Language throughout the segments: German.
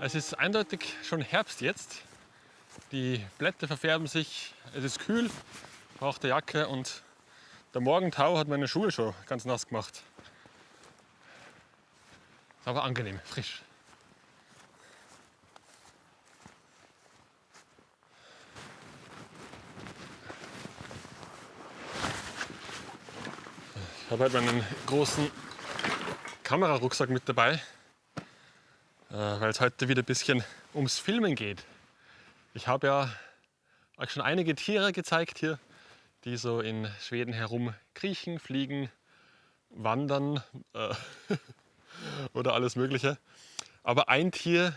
Es ist eindeutig schon Herbst jetzt. Die Blätter verfärben sich, es ist kühl, ich brauche eine Jacke und der Morgentau hat meine Schuhe schon ganz nass gemacht. Ist aber angenehm, frisch. Ich habe halt meinen großen Kamerarucksack mit dabei, weil es heute wieder ein bisschen ums Filmen geht. Ich habe ja euch schon einige Tiere gezeigt hier, die so in Schweden herum kriechen, fliegen, wandern oder alles Mögliche. Aber ein Tier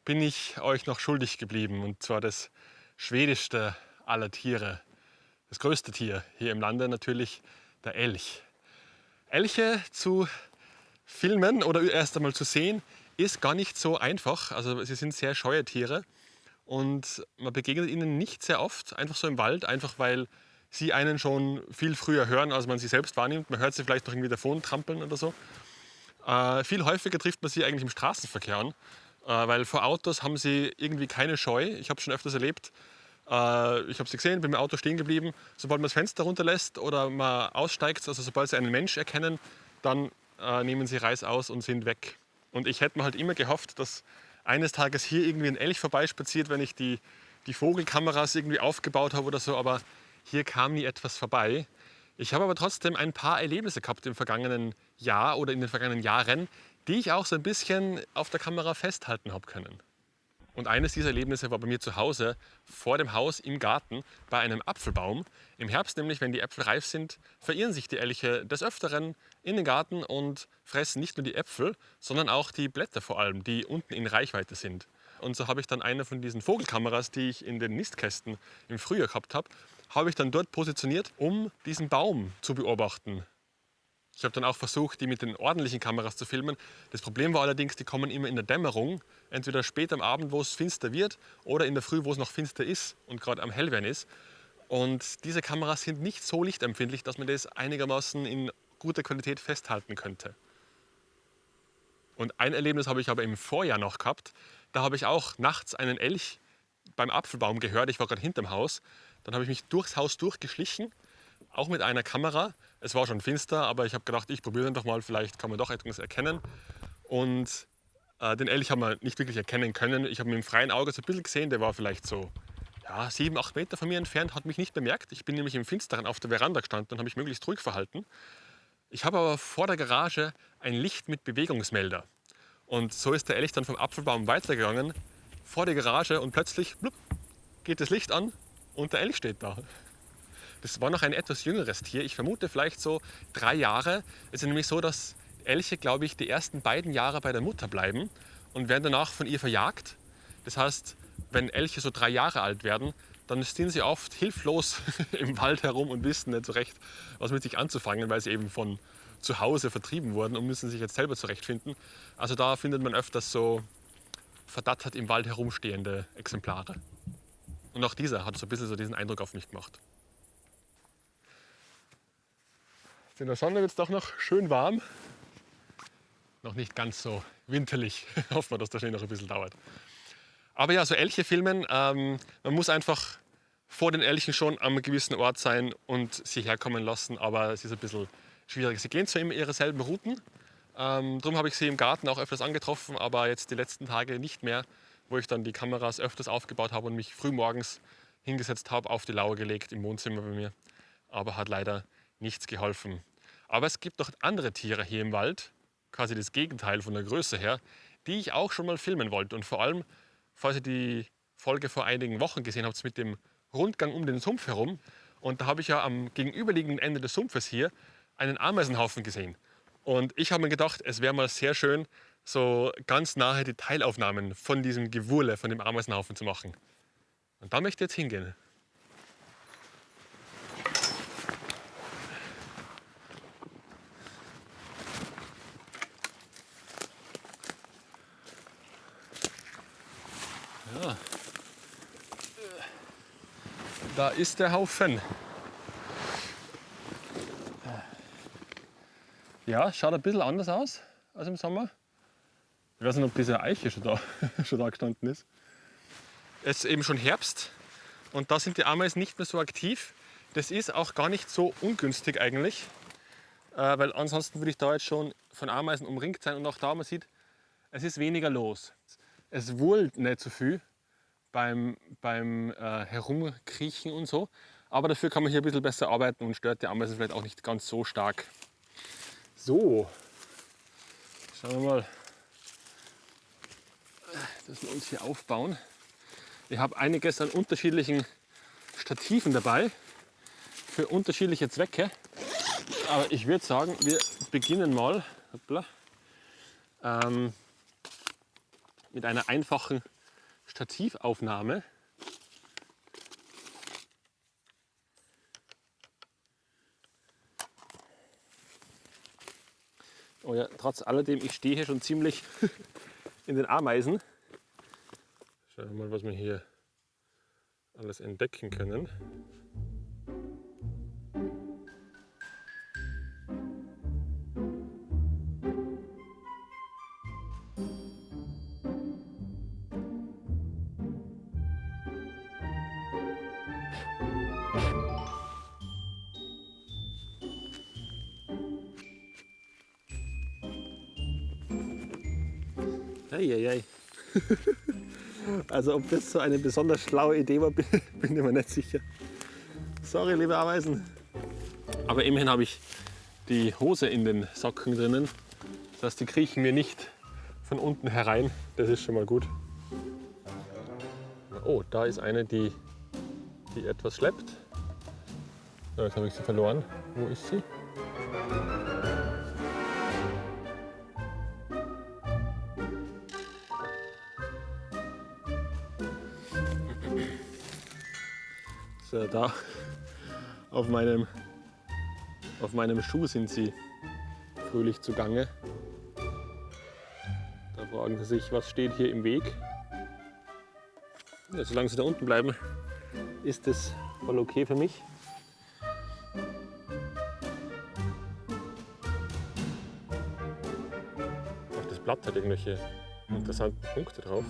bin ich euch noch schuldig geblieben, und zwar das schwedischste aller Tiere. Das größte Tier hier im Lande natürlich der Elch. Elche zu filmen oder erst einmal zu sehen, ist gar nicht so einfach. Also sie sind sehr scheue Tiere und man begegnet ihnen nicht sehr oft, einfach so im Wald, einfach weil sie einen schon viel früher hören, als man sie selbst wahrnimmt. Man hört sie vielleicht noch irgendwie davon trampeln oder so. Viel häufiger trifft man sie eigentlich im Straßenverkehr an, weil vor Autos haben sie irgendwie keine Scheu. Ich habe es schon öfters erlebt. Ich habe sie gesehen, bin im Auto stehen geblieben. Sobald man das Fenster runterlässt oder man aussteigt, also sobald sie einen Mensch erkennen, dann nehmen sie Reißaus und sind weg. Und ich hätte mir halt immer gehofft, dass eines Tages hier irgendwie ein Elch vorbeispaziert, wenn ich die Vogelkameras irgendwie aufgebaut habe oder so, aber hier kam nie etwas vorbei. Ich habe aber trotzdem ein paar Erlebnisse gehabt im vergangenen Jahr oder in den vergangenen Jahren, die ich auch so ein bisschen auf der Kamera festhalten habe können. Und eines dieser Erlebnisse war bei mir zu Hause, vor dem Haus im Garten, bei einem Apfelbaum. Im Herbst nämlich, wenn die Äpfel reif sind, verirren sich die Elche des Öfteren in den Garten und fressen nicht nur die Äpfel, sondern auch die Blätter vor allem, die unten in Reichweite sind. Und so habe ich dann eine von diesen Vogelkameras, die ich in den Nistkästen im Frühjahr gehabt habe ich dann dort positioniert, um diesen Baum zu beobachten. Ich habe dann auch versucht, die mit den ordentlichen Kameras zu filmen. Das Problem war allerdings, die kommen immer in der Dämmerung, entweder spät am Abend, wo es finster wird, oder in der Früh, wo es noch finster ist und gerade am Hellwerden ist. Und diese Kameras sind nicht so lichtempfindlich, dass man das einigermaßen in guter Qualität festhalten könnte. Und ein Erlebnis habe ich aber im Vorjahr noch gehabt. Da habe ich auch nachts einen Elch beim Apfelbaum gehört. Ich war gerade hinterm Haus. Dann habe ich mich durchs Haus durchgeschlichen, auch mit einer Kamera. Es war schon finster, aber ich habe gedacht, ich probiere es doch mal, vielleicht kann man doch etwas erkennen. Und den Elch haben wir nicht wirklich erkennen können. Ich habe ihn im freien Auge so ein bisschen gesehen, der war vielleicht so 7, 8 Meter von mir entfernt, hat mich nicht bemerkt. Ich bin nämlich im Finsteren auf der Veranda gestanden und habe mich möglichst ruhig verhalten. Ich habe aber vor der Garage ein Licht mit Bewegungsmelder. Und so ist der Elch dann vom Apfelbaum weitergegangen vor die Garage und plötzlich blub, geht das Licht an und der Elch steht da. Das war noch ein etwas jüngeres Tier. Ich vermute vielleicht so 3 Jahre. Es ist nämlich so, dass Elche, glaube ich, die ersten beiden Jahre bei der Mutter bleiben und werden danach von ihr verjagt. Das heißt, wenn Elche so 3 Jahre alt werden, dann stehen sie oft hilflos im Wald herum und wissen nicht so recht, was mit sich anzufangen, weil sie eben von zu Hause vertrieben wurden und müssen sich jetzt selber zurechtfinden. Also da findet man öfters so verdattert im Wald herumstehende Exemplare. Und auch dieser hat so ein bisschen so diesen Eindruck auf mich gemacht. In der Sonne wird es doch noch schön warm. Noch nicht ganz so winterlich. Hoffen wir, dass der Schnee noch ein bisschen dauert. Aber ja, so Elche filmen, man muss einfach vor den Elchen schon am gewissen Ort sein und sie herkommen lassen. Aber es ist ein bisschen schwierig. Sie gehen zwar immer ihre selben Routen. Darum habe ich sie im Garten auch öfters angetroffen, aber jetzt die letzten Tage nicht mehr, wo ich dann die Kameras öfters aufgebaut habe und mich frühmorgens hingesetzt habe, auf die Lauer gelegt im Wohnzimmer bei mir. Aber hat leider nichts geholfen. Aber es gibt noch andere Tiere hier im Wald, quasi das Gegenteil von der Größe her, die ich auch schon mal filmen wollte. Und vor allem, falls ihr die Folge vor einigen Wochen gesehen habt mit dem Rundgang um den Sumpf herum. Und da habe ich ja am gegenüberliegenden Ende des Sumpfes hier einen Ameisenhaufen gesehen. Und ich habe mir gedacht, es wäre mal sehr schön, so ganz nahe Detailaufnahmen von diesem Gewurle, von dem Ameisenhaufen zu machen. Und da möchte ich jetzt hingehen. Ja. Da ist der Haufen. Ja, schaut ein bisschen anders aus als im Sommer. Ich weiß nicht, ob diese Eiche schon da gestanden ist. Es ist eben schon Herbst und da sind die Ameisen nicht mehr so aktiv. Das ist auch gar nicht so ungünstig eigentlich, weil ansonsten würde ich da jetzt schon von Ameisen umringt sein. Und auch da, man sieht, es ist weniger los. Es wurlt nicht so viel beim Herumkriechen und so. Aber dafür kann man hier ein bisschen besser arbeiten und stört die Ameisen vielleicht auch nicht ganz so stark. So, schauen wir mal, dass wir uns hier aufbauen. Ich habe einiges an unterschiedlichen Stativen dabei für unterschiedliche Zwecke. Aber ich würde sagen, wir beginnen mal mit einer einfachen Stativaufnahme. Oh ja, trotz alledem, ich stehe hier schon ziemlich in den Ameisen. Schauen wir mal, was wir hier alles entdecken können. Eieiei. Also ob das so eine besonders schlaue Idee war, bin ich mir nicht sicher. Sorry, liebe Ameisen. Aber immerhin habe ich die Hose in den Socken drinnen. Das heißt, die kriechen mir nicht von unten herein. Das ist schon mal gut. Oh, da ist eine, die etwas schleppt. Ja, jetzt habe ich sie verloren. Wo ist sie? So, da auf meinem Schuh sind sie fröhlich zugange. Da fragen sie sich, was steht hier im Weg. Ja, solange sie da unten bleiben, ist das voll okay für mich. Auch das Blatt hat irgendwelche interessanten Punkte drauf.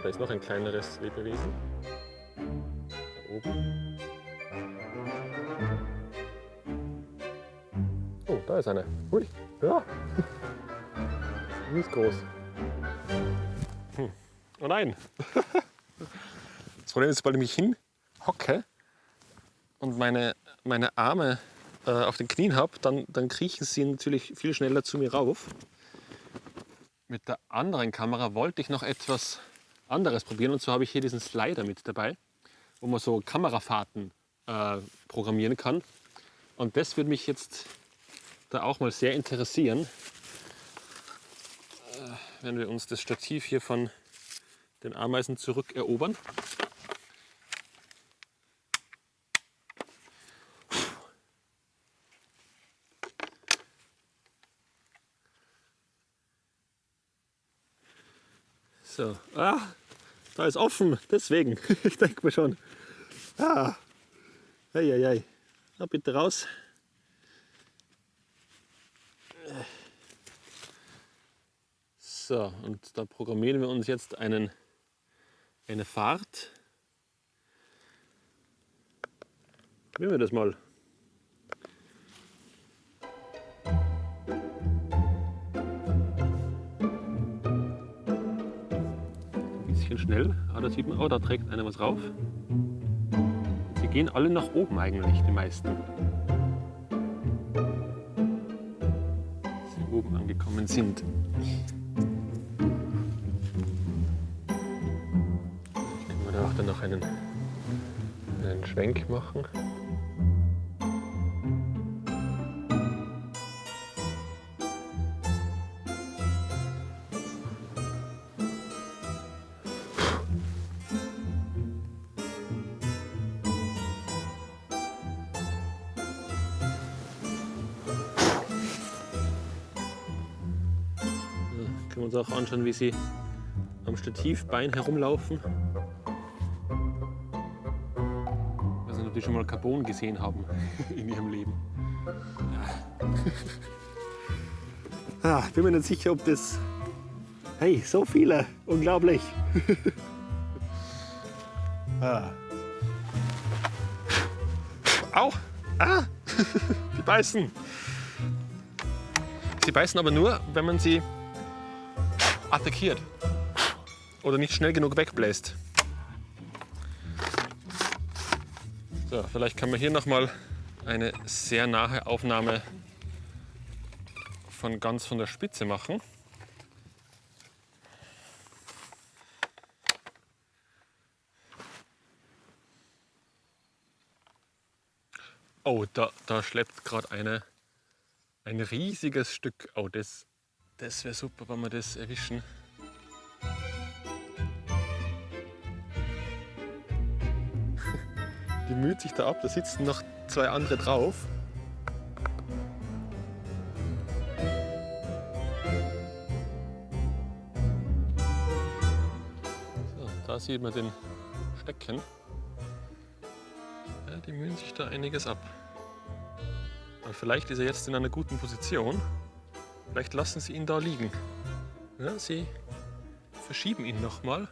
Da ist noch ein kleineres Lebewesen. Da oben. Oh, da ist eine. Ui, ja. Die ist groß. Oh nein. Das Problem ist, sobald ich mich hinhocke und meine Arme auf den Knien habe, dann kriechen sie natürlich viel schneller zu mir rauf. Mit der anderen Kamera wollte ich noch etwas anderes probieren. Und zwar habe ich hier diesen Slider mit dabei, wo man so Kamerafahrten programmieren kann. Und das würde mich jetzt da auch mal sehr interessieren, wenn wir uns das Stativ hier von den Ameisen zurückerobern. So, da ist offen, deswegen. Ich denke mir schon. Eieiei. Na, bitte raus. So, und da programmieren wir uns jetzt eine Fahrt. Probieren wir das mal. Ein bisschen schnell, aber da sieht man, oh, da trägt einer was rauf. Sie gehen alle nach oben eigentlich, die meisten. Sie oben angekommen sind. Können wir da auch dann noch einen Schwenk machen. Können wir uns auch anschauen, wie sie am Stativbein herumlaufen. Ich weiß nicht, ob die schon mal Carbon gesehen haben in ihrem Leben. Ich bin mir nicht sicher, ob das Hey, so viele. Unglaublich. Ah. Au! Ah! Die beißen. Sie beißen aber nur, wenn man sie attackiert oder nicht schnell genug wegbläst. So, vielleicht kann man hier noch mal eine sehr nahe Aufnahme von ganz von der Spitze machen. Oh, da schleppt gerade ein riesiges Stück. Oh, das wäre super, wenn wir das erwischen. Die müht sich da ab, da sitzen noch zwei andere drauf. So, da sieht man den Stecken. Ja, die mühen sich da einiges ab. Aber vielleicht ist er jetzt in einer guten Position. Vielleicht lassen sie ihn da liegen. Ja, sie verschieben ihn nochmal.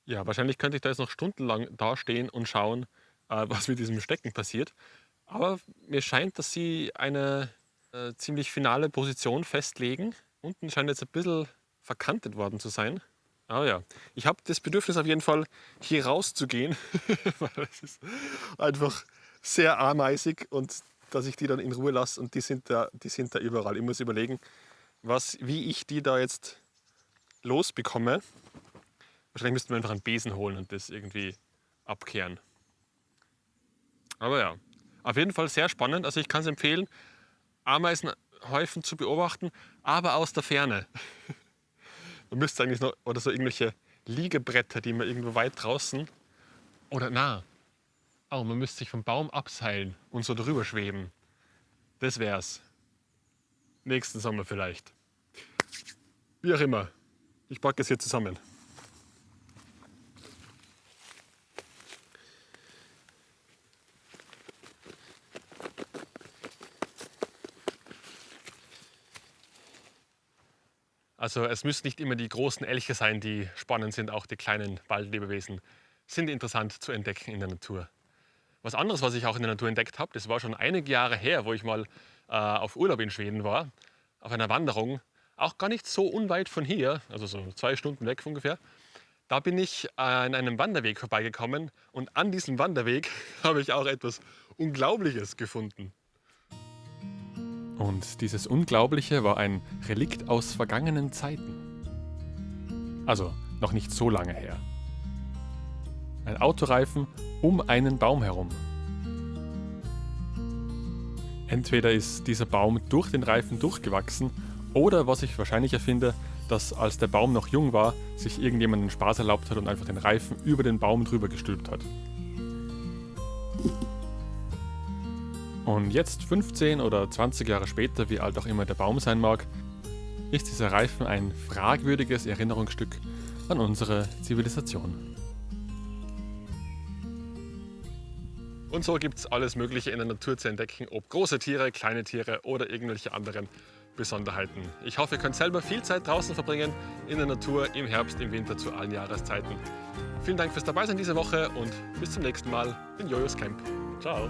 Ja, wahrscheinlich könnte ich da jetzt noch stundenlang dastehen und schauen, was mit diesem Stecken passiert. Aber mir scheint, dass sie eine ziemlich finale Position festlegen. Unten scheint jetzt ein bisschen verkantet worden zu sein. Aber ja, ich habe das Bedürfnis auf jeden Fall, hier rauszugehen, weil es ist einfach sehr ameisig und dass ich die dann in Ruhe lasse und die sind da überall. Ich muss überlegen, wie ich die da jetzt losbekomme. Wahrscheinlich müssten wir einfach einen Besen holen und das irgendwie abkehren. Aber ja, auf jeden Fall sehr spannend. Also ich kann es empfehlen, Ameisenhäufen zu beobachten, aber aus der Ferne. Man müsste eigentlich noch, oder so irgendwelche Liegebretter, die man irgendwo weit draußen, oder man müsste sich vom Baum abseilen und so drüber schweben. Das wär's. Nächsten Sommer vielleicht. Wie auch immer. Ich packe es hier zusammen. Also es müssen nicht immer die großen Elche sein, die spannend sind, auch die kleinen Waldlebewesen sind interessant zu entdecken in der Natur. Was anderes, was ich auch in der Natur entdeckt habe, das war schon einige Jahre her, wo ich mal auf Urlaub in Schweden war, auf einer Wanderung, auch gar nicht so unweit von hier, also so 2 Stunden weg ungefähr. Da bin ich an einem Wanderweg vorbeigekommen und an diesem Wanderweg habe ich auch etwas Unglaubliches gefunden. Und dieses Unglaubliche war ein Relikt aus vergangenen Zeiten. Also noch nicht so lange her. Ein Autoreifen um einen Baum herum. Entweder ist dieser Baum durch den Reifen durchgewachsen oder, was ich wahrscheinlicher finde, dass als der Baum noch jung war, sich irgendjemand den Spaß erlaubt hat und einfach den Reifen über den Baum drüber gestülpt hat. Und jetzt, 15 oder 20 Jahre später, wie alt auch immer der Baum sein mag, ist dieser Reifen ein fragwürdiges Erinnerungsstück an unsere Zivilisation. Und so gibt es alles Mögliche in der Natur zu entdecken, ob große Tiere, kleine Tiere oder irgendwelche anderen Besonderheiten. Ich hoffe, ihr könnt selber viel Zeit draußen verbringen, in der Natur, im Herbst, im Winter, zu allen Jahreszeiten. Vielen Dank fürs Dabeisein diese Woche und bis zum nächsten Mal in Jojos Camp. Ciao!